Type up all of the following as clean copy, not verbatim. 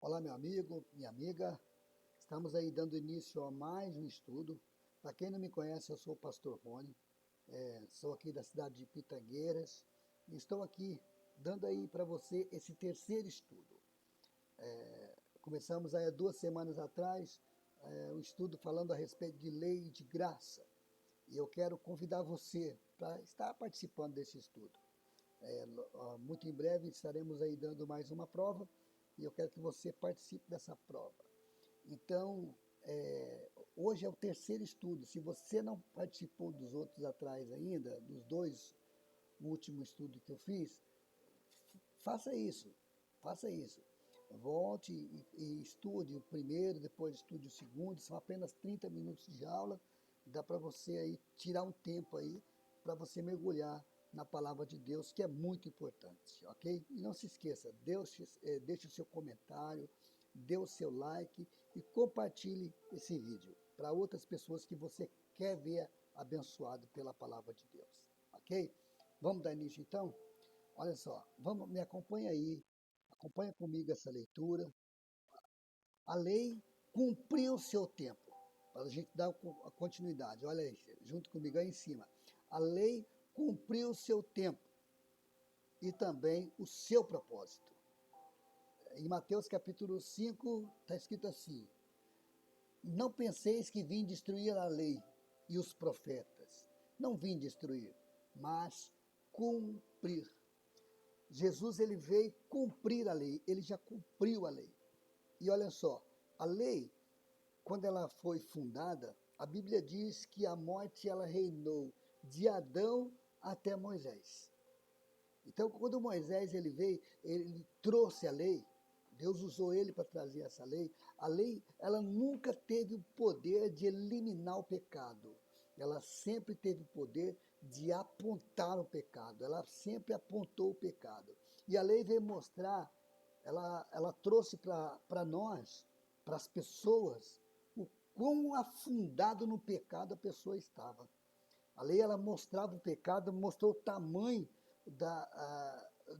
Olá, meu amigo, minha amiga. Estamos aí dando início a mais um estudo. Para quem não me conhece, eu sou o pastor Rony, sou aqui da cidade de Pitangueiras e estou aqui dando aí para você esse terceiro estudo. Começamos aí há 2 semanas atrás um estudo falando a respeito de lei e de graça. E eu quero convidar você para estar participando desse estudo. Muito em breve estaremos aí dando mais uma prova e eu quero que você participe dessa prova. Então, hoje é o terceiro estudo. Se você não participou dos outros atrás ainda, dos dois últimos estudos que eu fiz, faça isso, faça isso. Volte e estude o primeiro, depois estude o segundo, são apenas 30 minutos de aula, dá para você aí tirar um tempo aí para você mergulhar na palavra de Deus, que é muito importante, ok? E não se esqueça, deixe o seu comentário, dê o seu like e compartilhe esse vídeo para outras pessoas que você quer ver abençoado pela palavra de Deus, ok? Vamos dar início então? Olha só, me acompanha aí, acompanha comigo essa leitura. A lei cumpriu o seu tempo, para a gente dar a continuidade. Olha aí, junto comigo aí em cima. A lei cumpriu o seu tempo e também o seu propósito. Em Mateus capítulo 5 está escrito assim: Não penseis que vim destruir a lei e os profetas. Não vim destruir, mas cumprir. Jesus ele veio cumprir a lei, ele já cumpriu a lei. E olha só, a lei, quando ela foi fundada, a Bíblia diz que a morte ela reinou de Adão até Moisés. Então, quando Moisés ele veio, ele trouxe a lei, Deus usou ele para trazer essa lei. A lei, ela nunca teve o poder de eliminar o pecado. Ela sempre teve o poder de apontar o pecado. Ela sempre apontou o pecado. E a lei veio mostrar, ela trouxe para nós, para as pessoas, o quão afundado no pecado a pessoa estava. A lei ela mostrava o pecado, mostrou o tamanho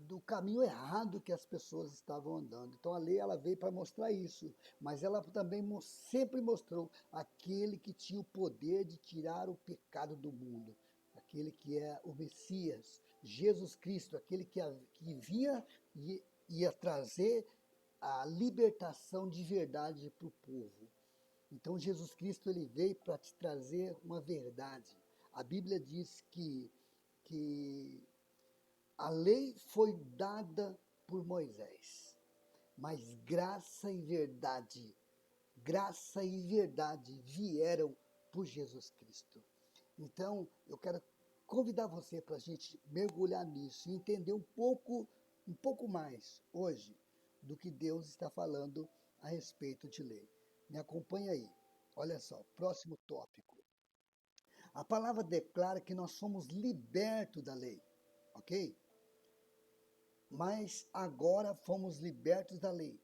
do caminho errado que as pessoas estavam andando. Então a lei ela veio para mostrar isso, mas ela também sempre mostrou aquele que tinha o poder de tirar o pecado do mundo, aquele que é o Messias, Jesus Cristo, aquele que vinha e ia trazer a libertação de verdade para o povo. Então Jesus Cristo ele veio para te trazer uma verdade. A Bíblia diz que a lei foi dada por Moisés, mas graça e verdade vieram por Jesus Cristo. Então, eu quero convidar você para a gente mergulhar nisso e entender um pouco mais hoje do que Deus está falando a respeito de lei. Me acompanha aí. Olha só, próximo tópico. A palavra declara que nós somos libertos da lei, ok? Mas agora fomos libertos da lei,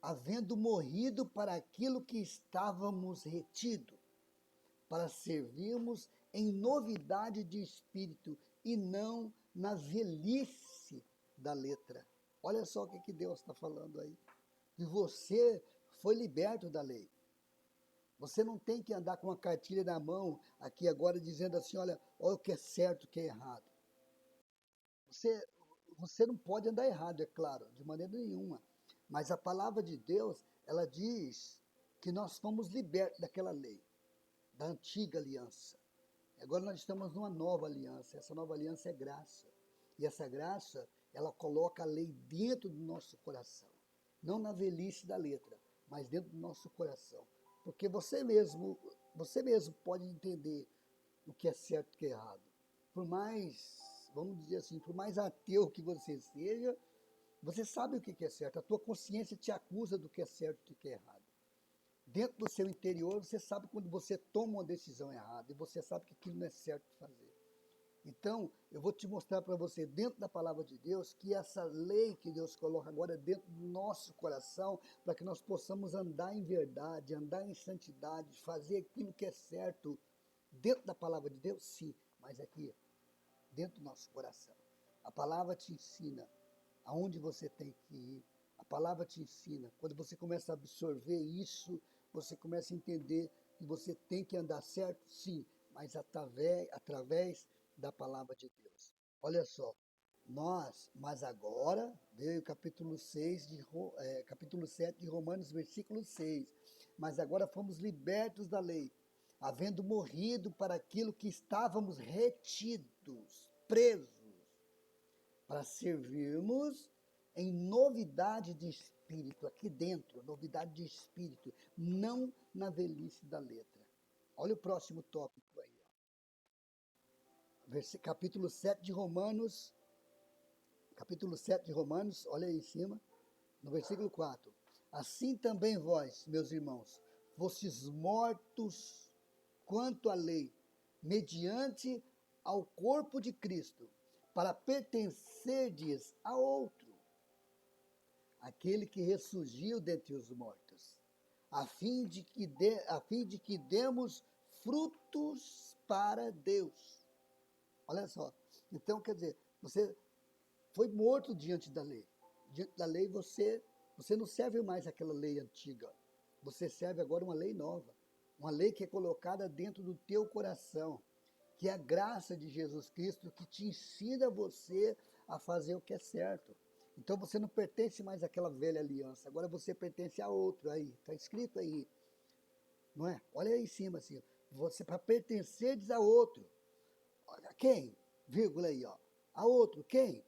havendo morrido para aquilo que estávamos retido, para servirmos em novidade de espírito e não na velhice da letra. Olha só o que Deus está falando aí. Que você foi liberto da lei. Você não tem que andar com uma cartilha na mão aqui agora dizendo assim, olha o que é certo, o que é errado. Você, você não pode andar errado, é claro, de maneira nenhuma. Mas a palavra de Deus, ela diz que nós fomos libertos daquela lei, da antiga aliança. Agora nós estamos numa nova aliança. Essa nova aliança é graça. E essa graça, ela coloca a lei dentro do nosso coração. Não na velhice da letra, mas dentro do nosso coração. Porque você mesmo pode entender o que é certo e o que é errado. Por mais, vamos dizer assim, por mais ateu que você seja, você sabe o que é certo. A tua consciência te acusa do que é certo e do que é errado. Dentro do seu interior, você sabe quando você toma uma decisão errada e você sabe que aquilo não é certo de fazer. Então, eu vou te mostrar para você, dentro da palavra de Deus, que essa lei que Deus coloca agora dentro do nosso coração, para que nós possamos andar em verdade, andar em santidade, fazer aquilo que é certo, dentro da palavra de Deus, sim, mas aqui, dentro do nosso coração. A palavra te ensina aonde você tem que ir, palavra te ensina, quando você começa a absorver isso, você começa a entender que você tem que andar certo, sim, mas através da palavra de Deus. Olha só, mas agora, veio o capítulo 7 de Romanos, versículo 6. Mas agora fomos libertos da lei, havendo morrido para aquilo que estávamos retidos, presos, para servirmos em novidade de espírito, aqui dentro, novidade de espírito, não na velhice da letra. Olha o próximo tópico aí. Capítulo 7 de Romanos, olha aí em cima, no versículo 4. Assim também vós, meus irmãos, fostes mortos quanto à lei, mediante ao corpo de Cristo, para pertencerdes a outro, aquele que ressurgiu dentre os mortos, a fim de que demos frutos para Deus. Olha só, então quer dizer, você foi morto diante da lei. Diante da lei você não serve mais aquela lei antiga. Você serve agora uma lei nova. Uma lei que é colocada dentro do teu coração, que é a graça de Jesus Cristo que te ensina você a fazer o que é certo. Então você não pertence mais àquela velha aliança, agora você pertence a outro aí, está escrito aí, não é? Olha aí em cima assim, você para pertenceres a outro. Olha, quem? Vírgula aí, ó. A outro, quem?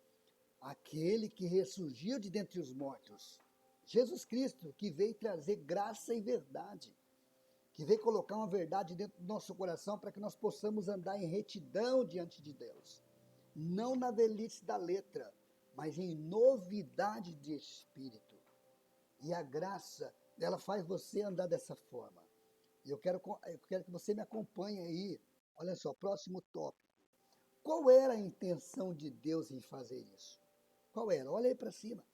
Aquele que ressurgiu de dentre os mortos. Jesus Cristo, que veio trazer graça e verdade, que veio colocar uma verdade dentro do nosso coração para que nós possamos andar em retidão diante de Deus. Não na velhice da letra, mas em novidade de espírito. E a graça, ela faz você andar dessa forma. E eu quero que você me acompanhe aí. Olha só, próximo tópico. Qual era a intenção de Deus em fazer isso? Qual era? Olha aí para cima.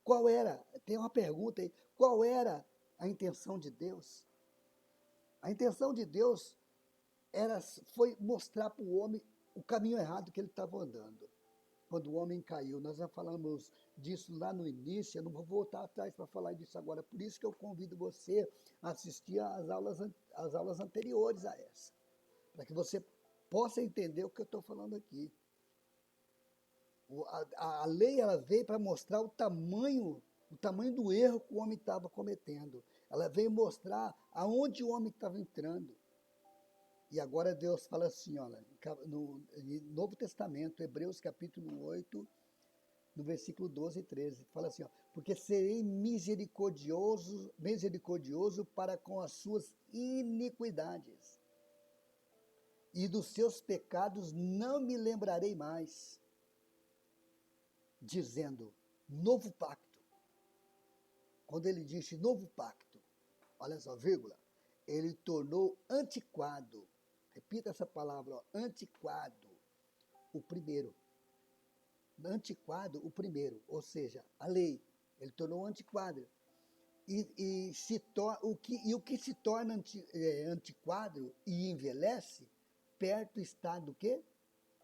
Qual era? Tem uma pergunta aí. Qual era a intenção de Deus? A intenção de Deus foi mostrar para o homem o caminho errado que ele estava andando. Quando o homem caiu, nós já falamos disso lá no início, eu não vou voltar atrás para falar disso agora, por isso que eu convido você a assistir às aulas anteriores a essa, para que você possa entender o que eu estou falando aqui. A lei ela veio para mostrar o tamanho do erro que o homem estava cometendo. Ela veio mostrar aonde o homem estava entrando. E agora Deus fala assim, olha, no Novo Testamento, Hebreus capítulo 8, no versículo 12 e 13, fala assim, ó, porque serei misericordioso para com as suas iniquidades, e dos seus pecados não me lembrarei mais, dizendo, novo pacto. Quando ele disse novo pacto, olha só, vírgula, ele tornou antiquado, repita essa palavra, ó, antiquado, o primeiro. Antiquado, o primeiro, ou seja, a lei. Ele tornou antiquado. O que se torna antiquado e envelhece, perto está do quê?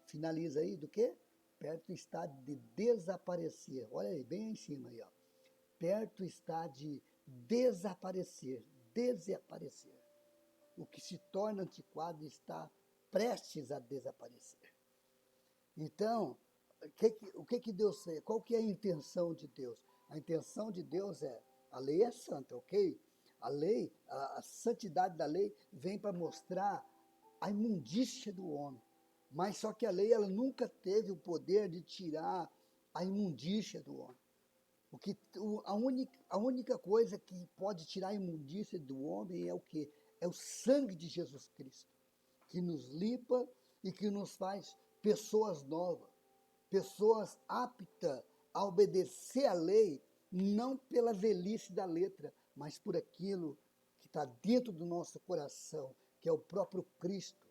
Finaliza aí, do quê? Perto está de desaparecer. Olha aí, bem aí em cima aí, ó. Perto está de desaparecer. O que se torna antiquado está prestes a desaparecer. Então, o que Deus fez? Qual que é a intenção de Deus? A intenção de Deus a lei é santa, ok? A lei, a santidade da lei vem para mostrar a imundícia do homem. Mas só que a lei ela nunca teve o poder de tirar a imundícia do homem. A única coisa que pode tirar a imundícia do homem é o quê? É o sangue de Jesus Cristo, que nos limpa e que nos faz pessoas novas, pessoas aptas a obedecer à lei, não pela velhice da letra, mas por aquilo que está dentro do nosso coração, que é o próprio Cristo,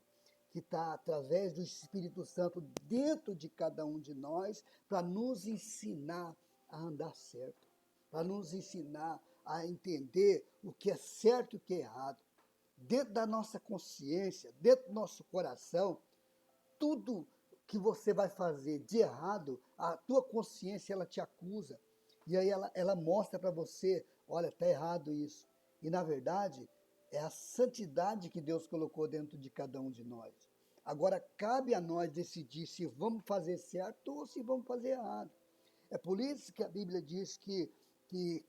que está através do Espírito Santo dentro de cada um de nós, para nos ensinar a andar certo, para nos ensinar a entender o que é certo e o que é errado. Dentro da nossa consciência, dentro do nosso coração, tudo que você vai fazer de errado, a tua consciência ela te acusa. E aí ela mostra para você, olha, está errado isso. E na verdade, é a santidade que Deus colocou dentro de cada um de nós. Agora, cabe a nós decidir se vamos fazer certo ou se vamos fazer errado. É por isso que a Bíblia diz que, que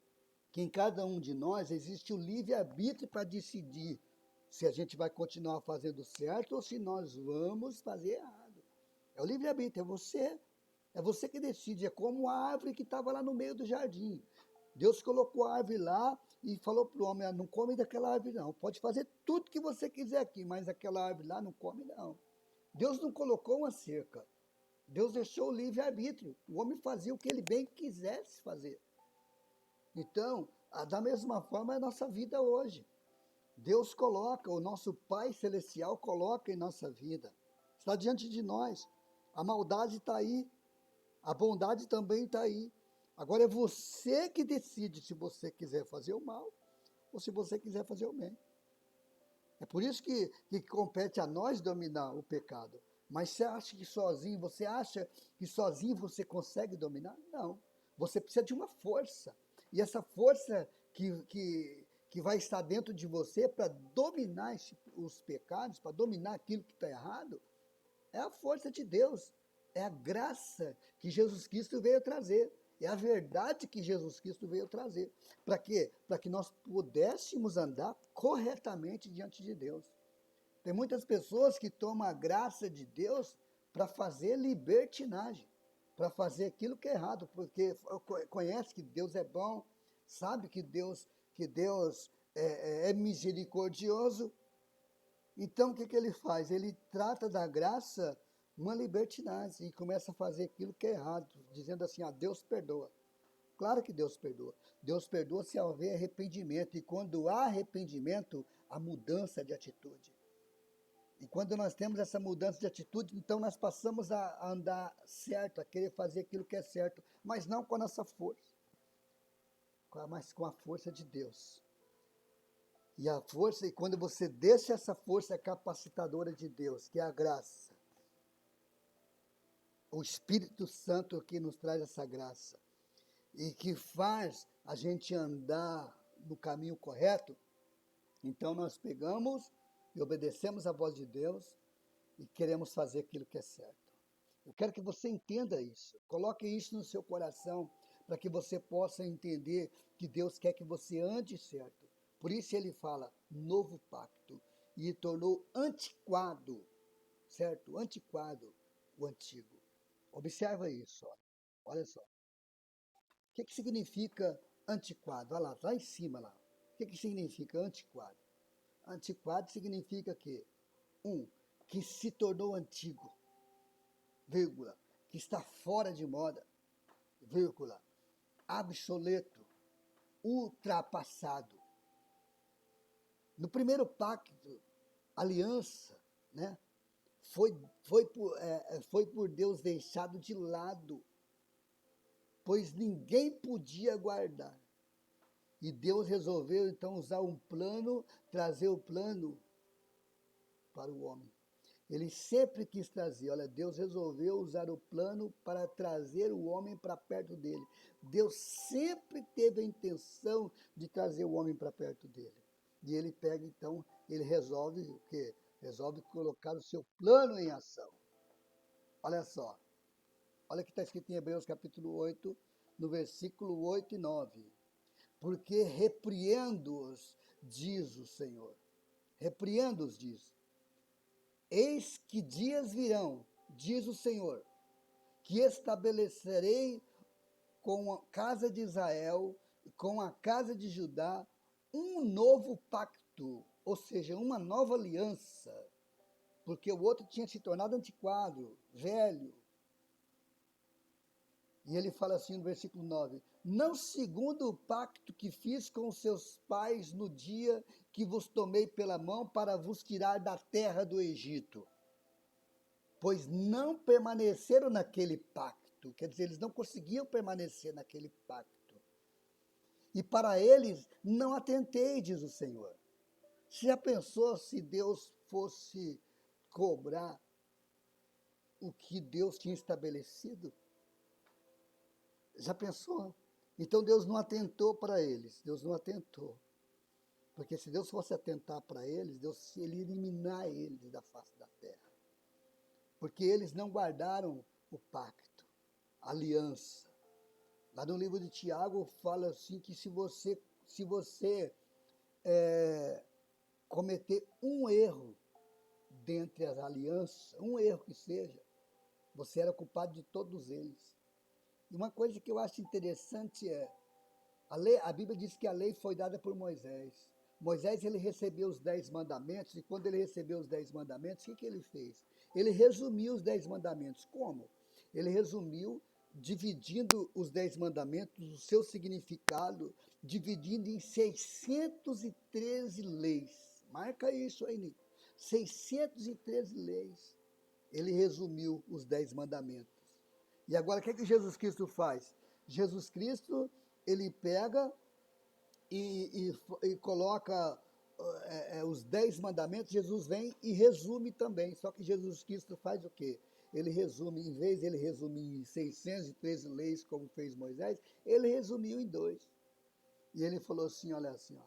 em cada um de nós existe o livre-arbítrio para decidir se a gente vai continuar fazendo certo ou se nós vamos fazer errado. É o livre-arbítrio, é você que decide, é como a árvore que estava lá no meio do jardim. Deus colocou a árvore lá e falou para o homem, não come daquela árvore não, pode fazer tudo que você quiser aqui, mas aquela árvore lá não come não. Deus não colocou uma cerca, Deus deixou o livre-arbítrio, o homem fazia o que ele bem quisesse fazer. Então, da mesma forma é a nossa vida hoje. Deus coloca, o nosso Pai Celestial coloca em nossa vida, está diante de nós, a maldade está aí, a bondade também está aí. Agora é você que decide se você quiser fazer o mal ou se você quiser fazer o bem. É por isso que compete a nós dominar o pecado. Mas você acha que sozinho você consegue dominar? Não. Você precisa de uma força. E essa força que vai estar dentro de você para dominar os pecados, para dominar aquilo que está errado, é a força de Deus. É a graça que Jesus Cristo veio trazer. É a verdade que Jesus Cristo veio trazer. Para quê? Para que nós pudéssemos andar corretamente diante de Deus. Tem muitas pessoas que tomam a graça de Deus para fazer libertinagem, para fazer aquilo que é errado, porque conhece que Deus é bom, sabe que Deus é misericordioso. Então, o que ele faz? Ele trata da graça uma libertinagem e começa a fazer aquilo que é errado, dizendo assim, Deus perdoa. Claro que Deus perdoa. Deus perdoa se houver arrependimento, e quando há arrependimento, há mudança de atitude. E quando nós temos essa mudança de atitude, então nós passamos a andar certo, a querer fazer aquilo que é certo, mas não com a nossa força, mas com a força de Deus. E a força, e quando você deixa essa força capacitadora de Deus, que é a graça, o Espírito Santo que nos traz essa graça, e que faz a gente andar no caminho correto, então nós pegamos e obedecemos a voz de Deus e queremos fazer aquilo que é certo. Eu quero que você entenda isso, coloque isso no seu coração, para que você possa entender que Deus quer que você ande certo. Por isso ele fala, novo pacto, e tornou antiquado, certo? Antiquado o antigo. Observa isso, olha só. O que significa antiquado? Olha lá em cima lá. O que significa antiquado? Antiquado significa que, que se tornou antigo, vírgula, que está fora de moda, vírgula, obsoleto, ultrapassado. No primeiro pacto, aliança, né, foi por Deus deixado de lado, pois ninguém podia guardar. E Deus resolveu então usar um plano, trazer o plano para o homem. Ele sempre quis trazer, olha, Deus resolveu usar o plano para trazer o homem para perto dele. Deus sempre teve a intenção de trazer o homem para perto dele. E ele pega então, ele resolve o quê? Resolve colocar o seu plano em ação. Olha só, olha o que está escrito em Hebreus capítulo 8, no versículo 8 e 9. Porque repreendo-os, diz o Senhor. Repreendo-os, diz. Eis que dias virão, diz o Senhor, que estabelecerei com a casa de Israel e com a casa de Judá um novo pacto, ou seja, uma nova aliança, porque o outro tinha se tornado antiquado, velho. E ele fala assim no versículo 9, não segundo o pacto que fiz com seus pais no dia que vos tomei pela mão para vos tirar da terra do Egito, pois não permaneceram naquele pacto, quer dizer, eles não conseguiam permanecer naquele pacto. E para eles não atentei, diz o Senhor. Você já pensou se Deus fosse cobrar o que Deus tinha estabelecido? Já pensou? Então Deus não atentou para eles, Deus não atentou. Porque se Deus fosse atentar para eles, Deus ele ia eliminar eles da face da terra. Porque eles não guardaram o pacto, a aliança. Lá no livro de Tiago fala assim que se você cometer um erro dentre as alianças, um erro que seja, você era culpado de todos eles. E uma coisa que eu acho interessante é, a Bíblia diz que a lei foi dada por Moisés. Moisés ele recebeu os 10 mandamentos, e quando ele recebeu os 10 mandamentos, o que ele fez? Ele resumiu os 10 mandamentos. Como? Ele resumiu dividindo os 10 mandamentos, o seu significado, dividindo em 613 leis. Marca isso aí, Nico. 613 leis. Ele resumiu os 10 mandamentos. E agora, o que Jesus Cristo faz? Jesus Cristo, ele pega e coloca os 10 mandamentos, Jesus vem e resume também. Só que Jesus Cristo faz o quê? Ele resume, em vez de ele resumir em 613 leis, como fez Moisés, ele resumiu em 2. E ele falou assim, olha assim, ó,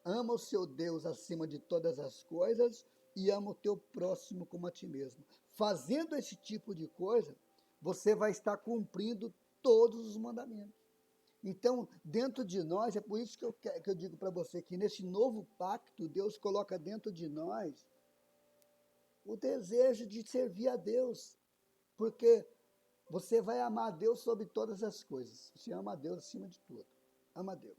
ama o seu Deus acima de todas as coisas e ama o teu próximo como a ti mesmo. Fazendo esse tipo de coisa, você vai estar cumprindo todos os mandamentos. Então, dentro de nós, é por isso que eu digo para você que nesse novo pacto, Deus coloca dentro de nós o desejo de servir a Deus, porque você vai amar a Deus sobre todas as coisas. Você ama a Deus acima de tudo. Ama a Deus.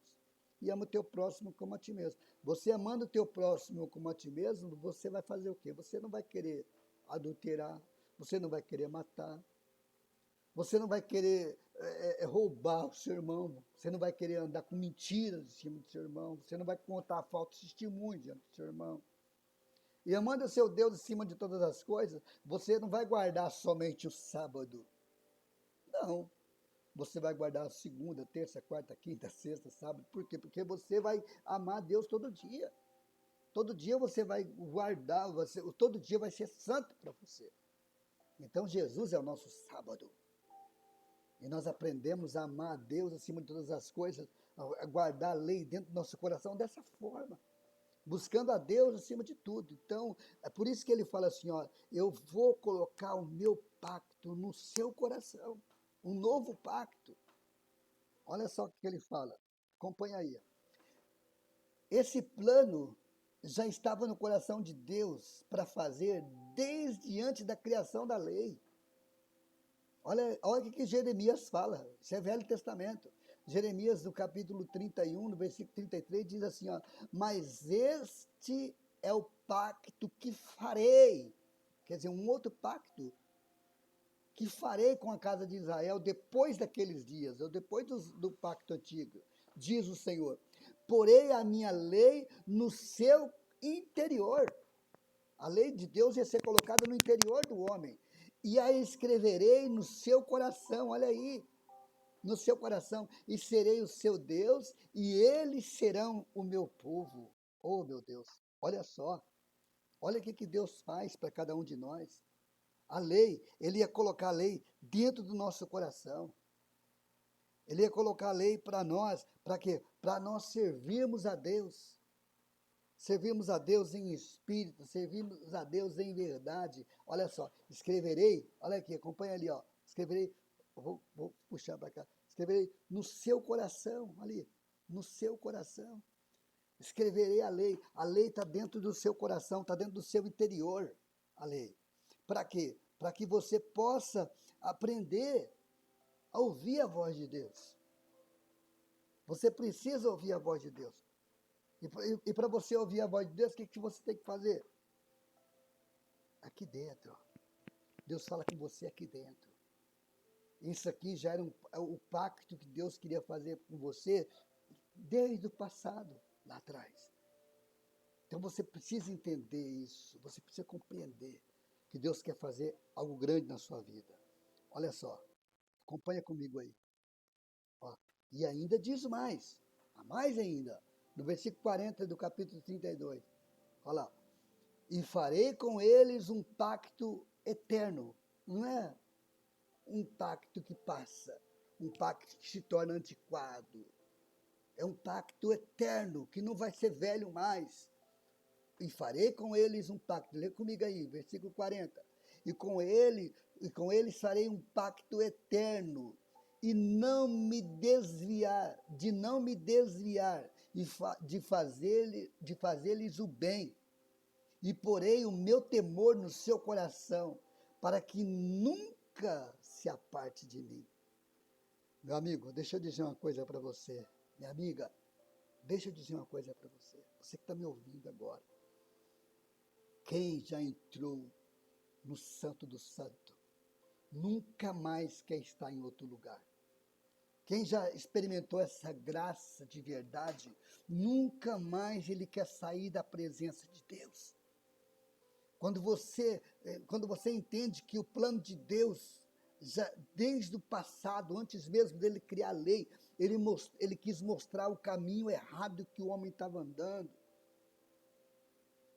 E ama o teu próximo como a ti mesmo. Você amando o teu próximo como a ti mesmo, você vai fazer o quê? Você não vai querer adulterar, você não vai querer matar, você não vai querer roubar o seu irmão, você não vai querer andar com mentiras em cima do seu irmão, você não vai contar falsos testemunhos diante do seu irmão. E amando o seu Deus acima de todas as coisas, você não vai guardar somente o sábado. Não. Você vai guardar a segunda, terça, quarta, quinta, sexta, sábado. Por quê? Porque você vai amar Deus todo dia. Todo dia você vai guardar, todo dia vai ser santo para você. Então Jesus é o nosso sábado. E nós aprendemos a amar a Deus acima de todas as coisas, a guardar a lei dentro do nosso coração dessa forma, buscando a Deus acima de tudo. Então, é por isso que ele fala assim, ó, eu vou colocar o meu pacto no seu coração, um novo pacto. Olha só o que ele fala, acompanha aí. Esse plano já estava no coração de Deus para fazer desde antes da criação da lei. Olha o que Jeremias fala, isso é Velho Testamento. Jeremias, no capítulo 31, no versículo 33, diz assim, ó, mas este é o pacto que farei, quer dizer, um outro pacto, que farei com a casa de Israel depois daqueles dias, ou depois do pacto antigo, diz o Senhor. Porei a minha lei no seu interior. A lei de Deus ia ser colocada no interior do homem. E a escreverei no seu coração, olha aí, no seu coração, e serei o seu Deus, e eles serão o meu povo. Oh, meu Deus, olha só, olha o que Deus faz para cada um de nós. A lei, ele ia colocar a lei dentro do nosso coração. Ele ia colocar a lei para nós, para quê? Para nós servirmos a Deus. Servimos a Deus em espírito, servimos a Deus em verdade. Olha só, escreverei, olha aqui, acompanha ali, ó. Escreverei, vou puxar para cá. Escreverei no seu coração, ali, no seu coração. Escreverei a lei está dentro do seu coração, está dentro do seu interior, a lei. Para quê? Para que você possa aprender a ouvir a voz de Deus. Você precisa ouvir a voz de Deus. E para você ouvir a voz de Deus, o que você tem que fazer? Aqui dentro. Deus fala com você aqui dentro. Isso aqui já era o pacto que Deus queria fazer com você desde o passado, lá atrás. Então você precisa entender isso, você precisa compreender que Deus quer fazer algo grande na sua vida. Olha só, acompanha comigo aí. Ó, e ainda diz mais ainda. No versículo 40 do capítulo 32, olha lá. E farei com eles um pacto eterno. Não é um pacto que passa. um pacto que se torna antiquado. É um pacto eterno, que não vai ser velho mais. E farei com eles um pacto. Lê comigo aí, versículo 40. E com eles farei um pacto eterno, e de não me desviar, de fazer-lhes o bem. E porei o meu temor no seu coração, para que nunca se aparte de mim. Meu amigo, deixa eu dizer uma coisa para você. Minha amiga, deixa eu dizer uma coisa para você. Você que está me ouvindo agora. Quem já entrou no Santo do Santo, nunca mais quer estar em outro lugar. Quem já experimentou essa graça de verdade, nunca mais ele quer sair da presença de Deus. Quando você entende que o plano de Deus, já desde o passado, antes mesmo dele criar a lei, ele quis mostrar o caminho errado que o homem estava andando.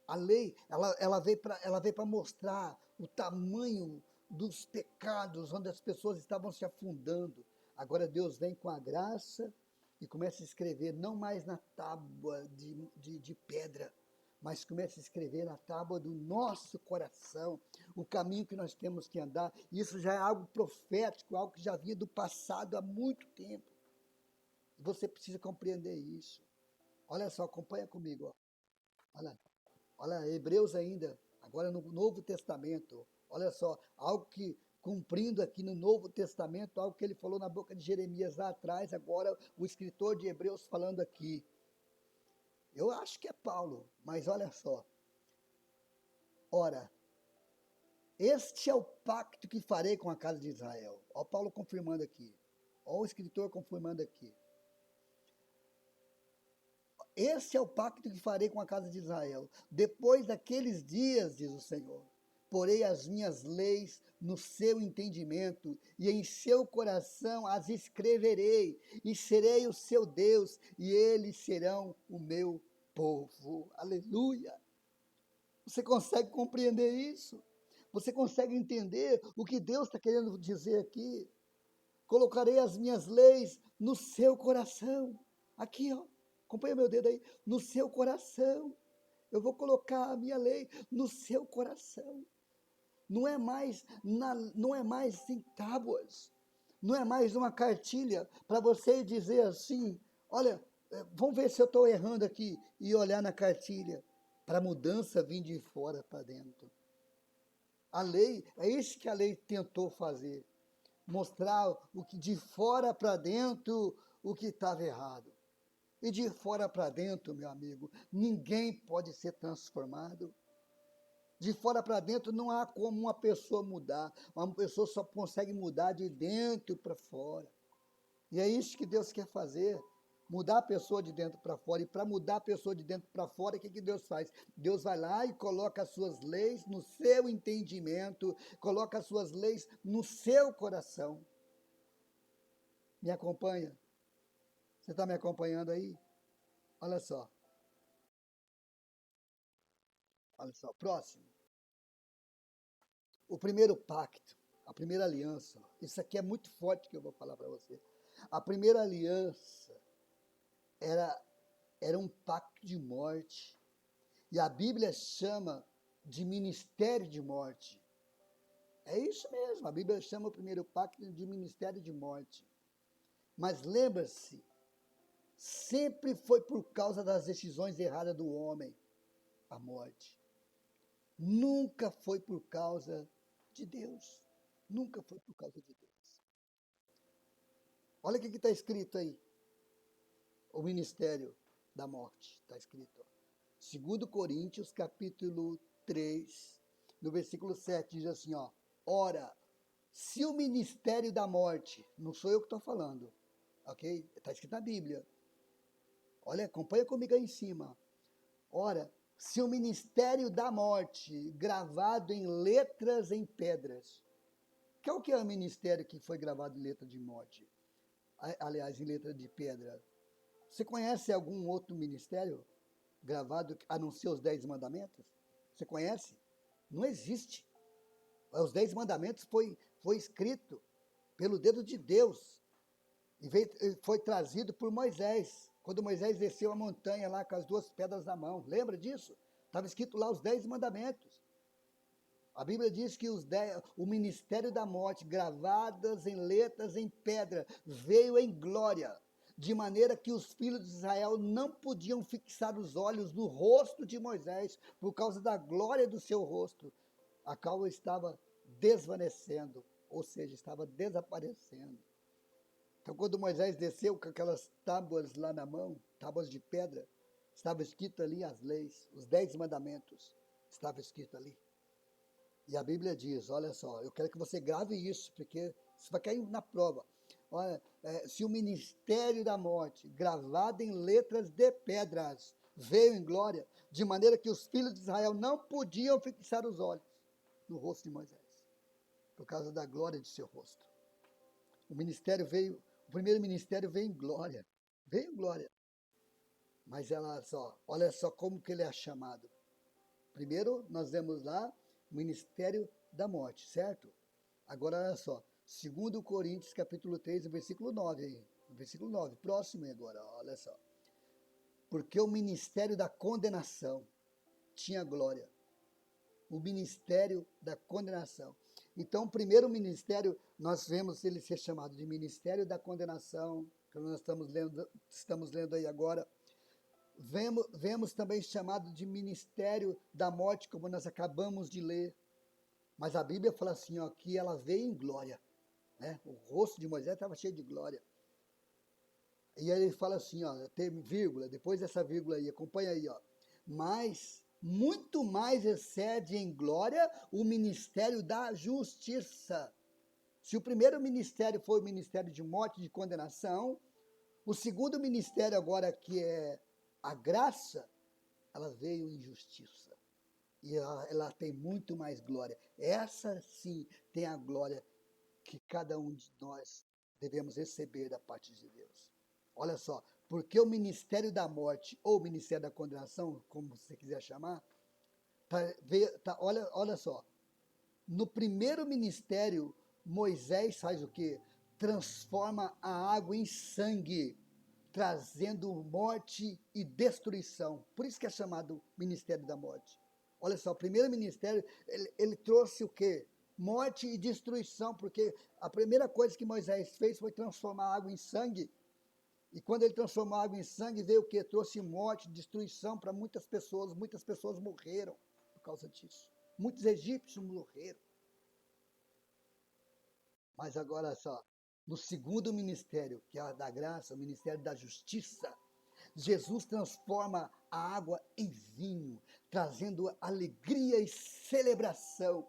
A lei, ela veio para mostrar o tamanho dos pecados, onde as pessoas estavam se afundando. Agora Deus vem com a graça e começa a escrever, não mais na tábua de pedra, mas começa a escrever na tábua do nosso coração, o caminho que nós temos que andar. Isso já é algo profético, algo que já vinha do passado há muito tempo. Você precisa compreender isso. Olha só, acompanha comigo. Ó. Olha, Hebreus ainda, agora no Novo Testamento. Olha só, algo que, cumprindo aqui no Novo Testamento, algo que ele falou na boca de Jeremias lá atrás, agora o escritor de Hebreus falando aqui. Eu acho que é Paulo, mas olha só. Ora, este é o pacto que farei com a casa de Israel. Ó Paulo confirmando aqui. Ó o escritor confirmando aqui. Esse é o pacto que farei com a casa de Israel. Depois daqueles dias, diz o Senhor, porei as minhas leis no seu entendimento, e em seu coração as escreverei, e serei o seu Deus, e eles serão o meu povo. Aleluia! Você consegue compreender isso? Você consegue entender o que Deus está querendo dizer aqui? Colocarei as minhas leis no seu coração. Aqui, ó. Acompanha meu dedo aí. No seu coração. Eu vou colocar a minha lei no seu coração. Não é mais em tábuas. Não é mais uma cartilha para você dizer assim, olha, vamos ver se eu estou errando aqui, e olhar na cartilha, para a mudança vir de fora para dentro. A lei, é isso que a lei tentou fazer. Mostrar o que de fora para dentro, o que estava errado. E de fora para dentro, meu amigo, ninguém pode ser transformado. De fora para dentro não há como uma pessoa mudar. Uma pessoa só consegue mudar de dentro para fora. E é isso que Deus quer fazer. Mudar a pessoa de dentro para fora. E para mudar a pessoa de dentro para fora, o que Deus faz? Deus vai lá e coloca as suas leis no seu entendimento, coloca as suas leis no seu coração. Me acompanha? Você está me acompanhando aí? Olha só. Olha só. Próximo. O primeiro pacto, a primeira aliança. Isso aqui é muito forte que eu vou falar para você. A primeira aliança era um pacto de morte. E a Bíblia chama de ministério de morte. É isso mesmo, a Bíblia chama o primeiro pacto de ministério de morte. Mas lembra-se, sempre foi por causa das decisões erradas do homem, a morte. Nunca foi por causa de Deus. Nunca foi por causa de Deus. Olha o que está escrito aí. O ministério da morte. Está escrito. 2 Coríntios, capítulo 3, no versículo 7, diz assim, ó. Ora, se o ministério da morte, não sou eu que estou falando, ok? Está escrito na Bíblia. Olha, acompanha comigo aí em cima. Ora, se o ministério da morte, gravado em letras em pedras. Qual que é o ministério que foi gravado em letra de morte? Aliás, em letra de pedra. Você conhece algum outro ministério gravado, a não ser os 10 mandamentos? Você conhece? Não existe. Os 10 mandamentos foi escrito pelo dedo de Deus. Foi trazido por Moisés, quando Moisés desceu a montanha lá com as 2 pedras na mão. Lembra disso? Estava escrito lá os 10 mandamentos. A Bíblia diz que o ministério da morte, gravadas em letras em pedra, veio em glória, de maneira que os filhos de Israel não podiam fixar os olhos no rosto de Moisés, por causa da glória do seu rosto, a qual estava desvanecendo, ou seja, estava desaparecendo. Então, quando Moisés desceu com aquelas tábuas lá na mão, tábuas de pedra, estava escrito ali as leis, os 10 mandamentos, estava escrito ali. E a Bíblia diz, olha só, eu quero que você grave isso, porque você vai cair na prova. Olha, se o ministério da morte, gravado em letras de pedras, veio em glória, de maneira que os filhos de Israel não podiam fixar os olhos no rosto de Moisés, por causa da glória de seu rosto. O primeiro ministério veio em glória, mas olha só como que ele é chamado. Primeiro, nós vemos lá, ministério da morte, certo? Agora, olha só, 2 Coríntios, capítulo 3, versículo 9, aí. Versículo 9, próximo aí agora, olha só. Porque o ministério da condenação tinha glória. O ministério da condenação. Então, o primeiro ministério, nós vemos ele ser chamado de ministério da condenação, que nós estamos lendo aí agora. Vemos também chamado de ministério da morte, como nós acabamos de ler. Mas a Bíblia fala assim, ó, que ela veio em glória. Né? O rosto de Moisés estava cheio de glória. E aí ele fala assim, ó, tem vírgula, depois dessa vírgula aí, acompanha aí, ó. Mas muito mais excede em glória o ministério da justiça. Se o primeiro ministério foi o ministério de morte e de condenação, o segundo ministério agora, que é a graça, ela veio em justiça. E ela tem muito mais glória. Essa sim tem a glória que cada um de nós devemos receber da parte de Deus. Olha só, porque o ministério da morte, ou o ministério da condenação, como você quiser chamar, olha só, no primeiro ministério, Moisés faz o quê? Transforma a água em sangue, trazendo morte e destruição. Por isso que é chamado ministério da morte. Olha só, o primeiro ministério, ele trouxe o quê? Morte e destruição, porque a primeira coisa que Moisés fez foi transformar a água em sangue. E quando ele transformou a água em sangue, veio o quê? Trouxe morte, destruição para muitas pessoas morreram por causa disso. Muitos egípcios morreram. Mas agora só, no segundo ministério, que é a da graça, o ministério da justiça, Jesus transforma a água em vinho, trazendo alegria e celebração.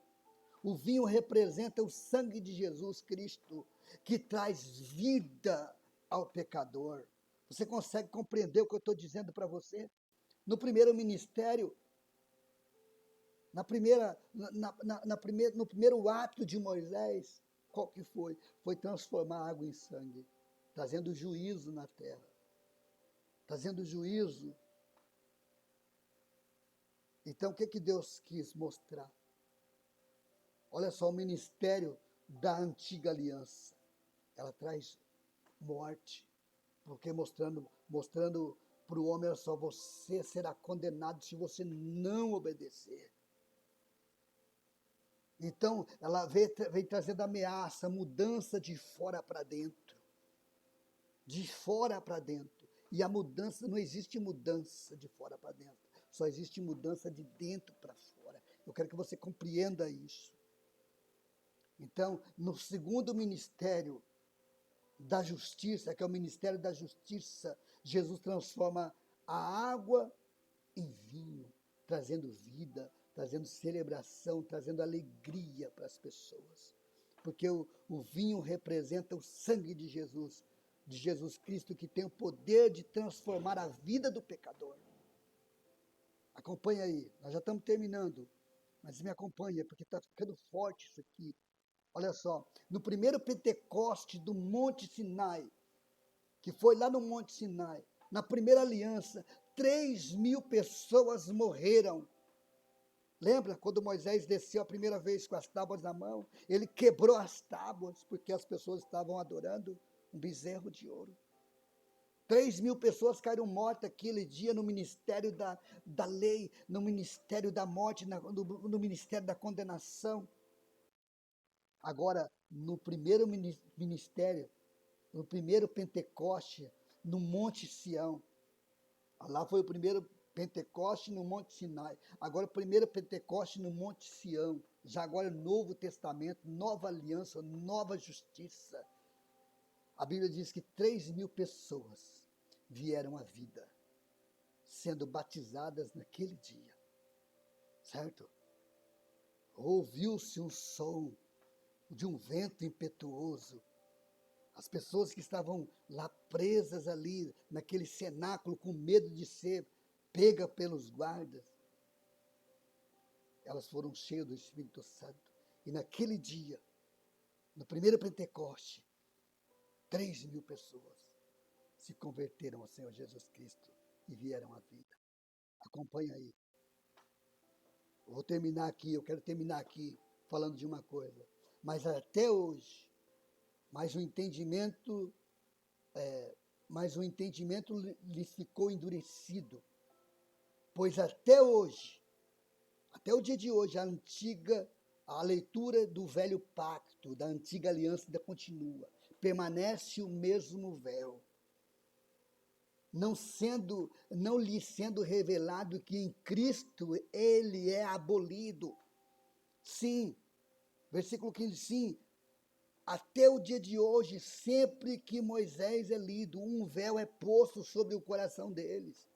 O vinho representa o sangue de Jesus Cristo, que traz vida ao pecador. Você consegue compreender o que eu estou dizendo para você? No primeiro ministério, no primeiro ato de Moisés, qual que foi? Foi transformar a água em sangue, trazendo juízo na terra. Trazendo juízo. Então, o que Deus quis mostrar? Olha só, o ministério da antiga aliança. Ela traz morte, porque mostrando para o homem, olha só, você será condenado se você não obedecer. Então, ela vem trazendo ameaça, mudança de fora para dentro. De fora para dentro. E a mudança, não existe mudança de fora para dentro. Só existe mudança de dentro para fora. Eu quero que você compreenda isso. Então, no segundo ministério da justiça, que é o ministério da justiça, Jesus transforma a água em vinho, trazendo vida, trazendo celebração, trazendo alegria para as pessoas. Porque o vinho representa o sangue de Jesus Cristo, que tem o poder de transformar a vida do pecador. Acompanha aí, nós já estamos terminando, mas me acompanha, porque está ficando forte isso aqui. Olha só, no primeiro Pentecoste do Monte Sinai, que foi lá no Monte Sinai, na primeira aliança, 3.000 pessoas morreram. Lembra quando Moisés desceu a primeira vez com as tábuas na mão? Ele quebrou as tábuas, porque as pessoas estavam adorando. um bezerro de ouro. 3.000 pessoas caíram mortas aquele dia no ministério da lei, no ministério da morte, no ministério da condenação. Agora, no primeiro ministério, no primeiro Pentecoste, no Monte Sião, lá foi o primeiro Pentecoste no Monte Sinai, agora o primeiro Pentecoste no Monte Sião, já agora Novo Testamento, nova aliança, nova justiça. A Bíblia diz que 3.000 pessoas vieram à vida, sendo batizadas naquele dia, certo? Ouviu-se um som de um vento impetuoso. As pessoas que estavam lá presas ali, naquele cenáculo, com medo de ser pega pelos guardas, elas foram cheias do Espírito Santo. E naquele dia, no primeiro Pentecoste, 3.000 pessoas se converteram ao Senhor Jesus Cristo e vieram à vida. Acompanha aí. Eu quero terminar aqui falando de uma coisa. Mas até hoje, mas o entendimento lhes ficou endurecido. Pois até hoje, até o dia de hoje, a leitura do velho pacto, da antiga aliança ainda continua. Permanece o mesmo véu. Não lhe sendo revelado que em Cristo ele é abolido. Sim, versículo 15, sim, até o dia de hoje, sempre que Moisés é lido, um véu é posto sobre o coração deles.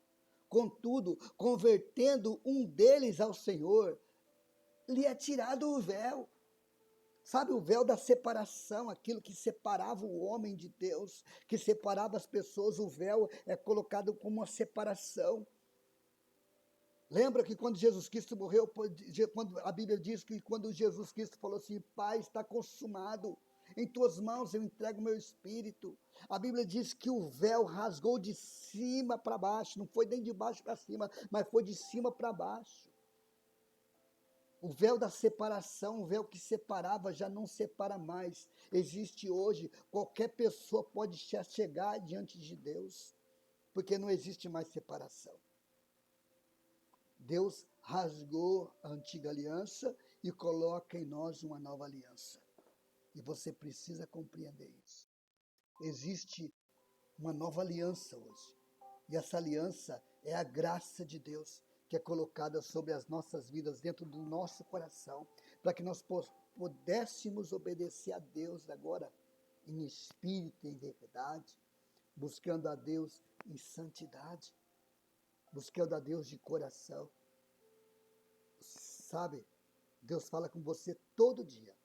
Contudo, convertendo um deles ao Senhor, lhe é tirado o véu. Sabe, o véu da separação, aquilo que separava o homem de Deus, que separava as pessoas, o véu é colocado como uma separação. Lembra que quando Jesus Cristo morreu, quando a Bíblia diz que quando Jesus Cristo falou assim, Pai, está consumado, em tuas mãos eu entrego o meu espírito. A Bíblia diz que o véu rasgou de cima para baixo, não foi nem de baixo para cima, mas foi de cima para baixo. O véu da separação, o véu que separava, já não separa mais. Existe hoje, qualquer pessoa pode chegar diante de Deus, porque não existe mais separação. Deus rasgou a antiga aliança e coloca em nós uma nova aliança. E você precisa compreender isso. Existe uma nova aliança hoje. E essa aliança é a graça de Deus, que é colocada sobre as nossas vidas, dentro do nosso coração, para que nós pudéssemos obedecer a Deus agora, em espírito e em verdade, buscando a Deus em santidade, buscando a Deus de coração. Sabe, Deus fala com você todo dia,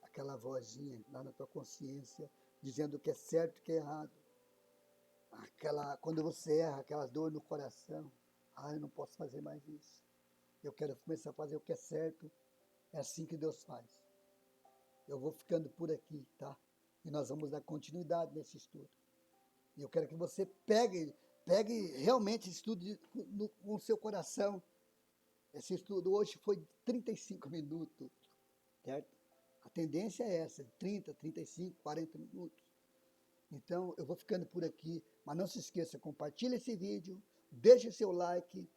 aquela vozinha lá na tua consciência, dizendo o que é certo e o que é errado. Quando você erra, aquela dor no coração, eu não posso fazer mais isso. Eu quero começar a fazer o que é certo. É assim que Deus faz. Eu vou ficando por aqui, tá? E nós vamos dar continuidade nesse estudo. E eu quero que você pegue realmente esse estudo com o seu coração. Esse estudo hoje foi 35 minutos, certo? A tendência é essa, 30, 35, 40 minutos. Então, eu vou ficando por aqui, mas não se esqueça, compartilhe esse vídeo, deixe seu like,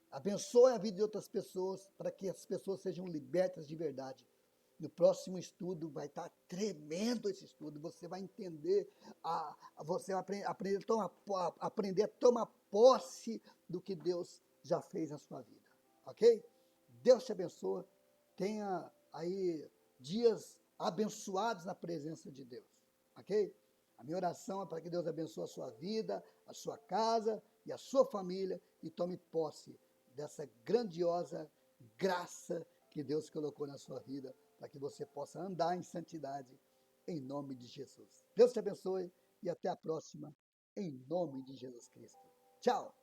abençoe a vida de outras pessoas, para que as pessoas sejam libertas de verdade. No próximo estudo vai estar tremendo esse estudo, você vai entender, você vai aprender a tomar posse do que Deus já fez na sua vida, ok? Deus te abençoe, tenha aí dias abençoados na presença de Deus, ok? A minha oração é para que Deus abençoe a sua vida, a sua casa e a sua família e tome posse dessa grandiosa graça que Deus colocou na sua vida para que você possa andar em santidade em nome de Jesus. Deus te abençoe e até a próxima em nome de Jesus Cristo. Tchau!